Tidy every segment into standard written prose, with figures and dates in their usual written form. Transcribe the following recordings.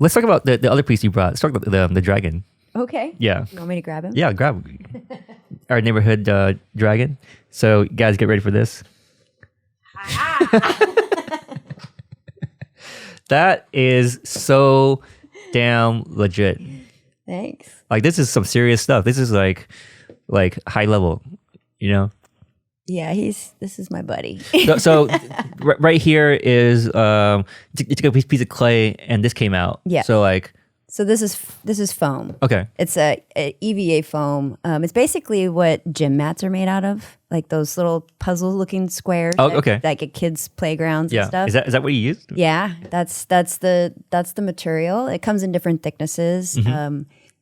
let's talk about the other piece you brought. Let's talk about the dragon. Okay. Yeah. You want me to grab him? Yeah, grab our neighborhood dragon. So guys, get ready for this. That is so damn legit. Thanks. Like this is some serious stuff. This is like high level, you know? Yeah, this is my buddy. So right here is you took a piece of clay and this came out. Yeah. So this is foam. Okay. It's a EVA foam. It's basically what gym mats are made out of, like those little puzzle looking squares. Oh, okay. Like at kids' playgrounds and stuff. Is that what you used? Yeah, that's the material. It comes in different thicknesses.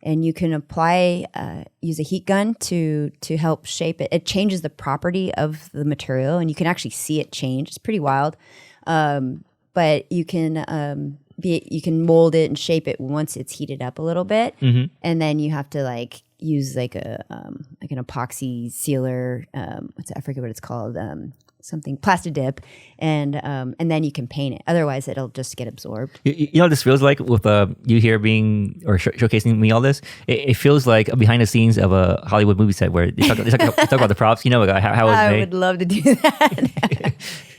And you can use a heat gun to help shape it. It changes the property of the material, and you can actually see it change. It's pretty wild, but you can mold it and shape it once it's heated up a little bit, and then you have to use an epoxy sealer. I forget what it's called. Something plastic dip, and then you can paint it. Otherwise, it'll just get absorbed. You know what this feels like with you here being or showcasing me all this? It feels like behind the scenes of a Hollywood movie set where they talk about the props. You know, like how it was made. I would love to do that.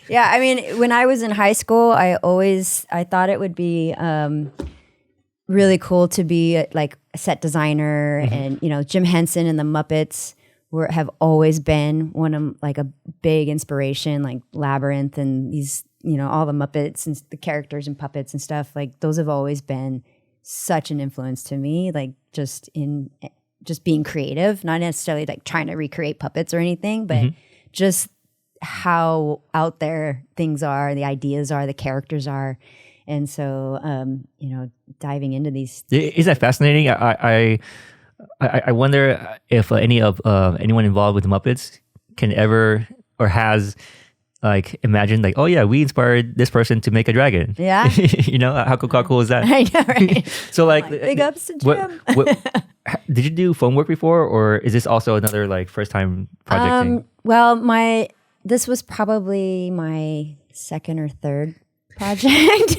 Yeah, I mean, when I was in high school, I thought it would be really cool to be like a set designer, and Jim Henson and the Muppets have always been one of like a big inspiration, like Labyrinth and these, all the Muppets and the characters and puppets and stuff. Like those have always been such an influence to me, like just being creative, not necessarily like trying to recreate puppets or anything, but just how out there things are, the ideas are, the characters are. And so, diving into these. Is that fascinating? I wonder if anyone involved with the Muppets can ever or has imagined oh yeah, we inspired this person to make a dragon. Yeah. How cool is that? I know, right? So big ups to Jim. Did you do foam work before, or is this also another first time project thing? Well, this was probably my second or third project.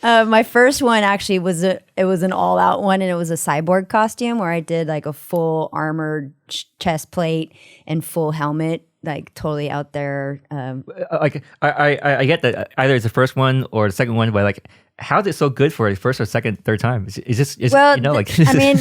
My first one actually was an all out one, and it was a cyborg costume where I did like a full armored chest plate and full helmet, like totally out there. I get that either it's the first one or the second one, but how is it so good for a first or second, third time? I mean,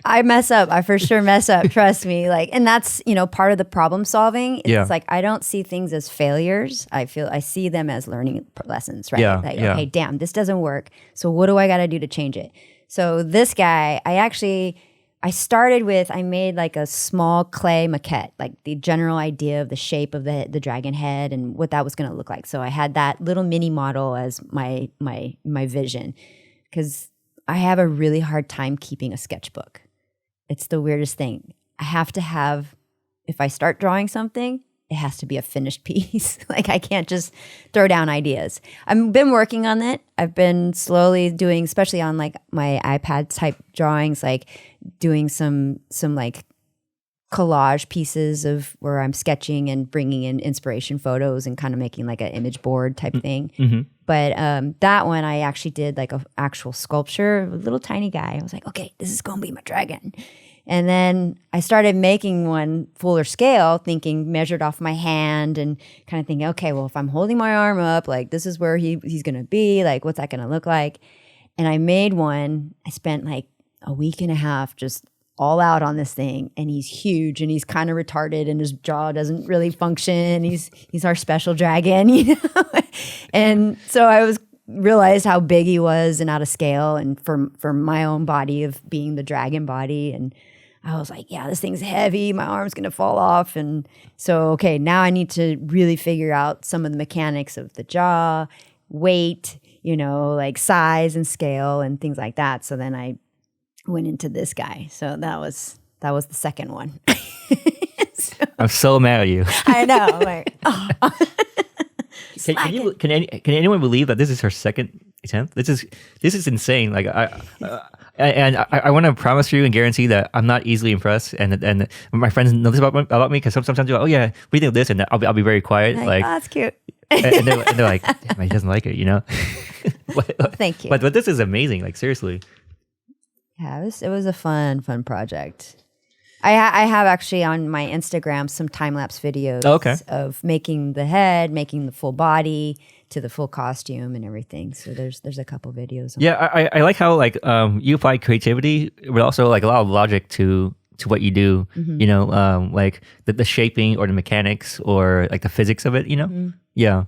I mess up. I for sure mess up. Trust me. And that's, part of the problem solving. It's I don't see things as failures. I see them as learning lessons, right? Okay, damn, this doesn't work. So what do I got to do to change it? So this guy, I started with, I made a small clay maquette, the general idea of the shape of the dragon head and what that was going to look like. So I had that little mini model as my vision, because I have a really hard time keeping a sketchbook. It's the weirdest thing. I have to have, if I start drawing something, it has to be a finished piece. I can't just throw down ideas. I've been working on it. I've been slowly doing, especially on my iPad type drawings, doing some collage pieces of where I'm sketching and bringing in inspiration photos and kind of making an image board type thing. Mm-hmm. But that one I actually did a actual sculpture, a little tiny guy. I was like, okay, this is gonna be my dragon. And then I started making one fuller scale, measured off my hand and kind of thinking, okay, well, if I'm holding my arm up, this is where he's gonna be, what's that gonna look like? And I made one. I spent a week and a half just all out on this thing, and he's huge and he's kind of retarded and his jaw doesn't really function. He's our special dragon, And so I realized how big he was and out of scale, and for my own body of being the dragon body. And I was like, yeah, this thing's heavy. My arm's going to fall off. And so, okay, now I need to really figure out some of the mechanics of the jaw, weight, size and scale and things like that. So then I went into this guy. So that was the second one. I'm so mad at you. I know. I'm like, oh. Can anyone believe that this is her second attempt? This is insane. I want to promise you and guarantee that I'm not easily impressed. And my friends know this about me because sometimes they're like, oh yeah, what do you think of this? And I'll be very quiet. Oh, that's cute. and they're like, damn, he doesn't like it, you know. Thank you. But this is amazing. Like seriously. Yeah, it was a fun project. I have actually on my Instagram some time lapse videos of making the head, making the full body to the full costume and everything. So there's a couple videos. I like how like you apply creativity, but also like a lot of logic to what you do. You know, like the shaping or the mechanics or like the physics of it. You know, yeah.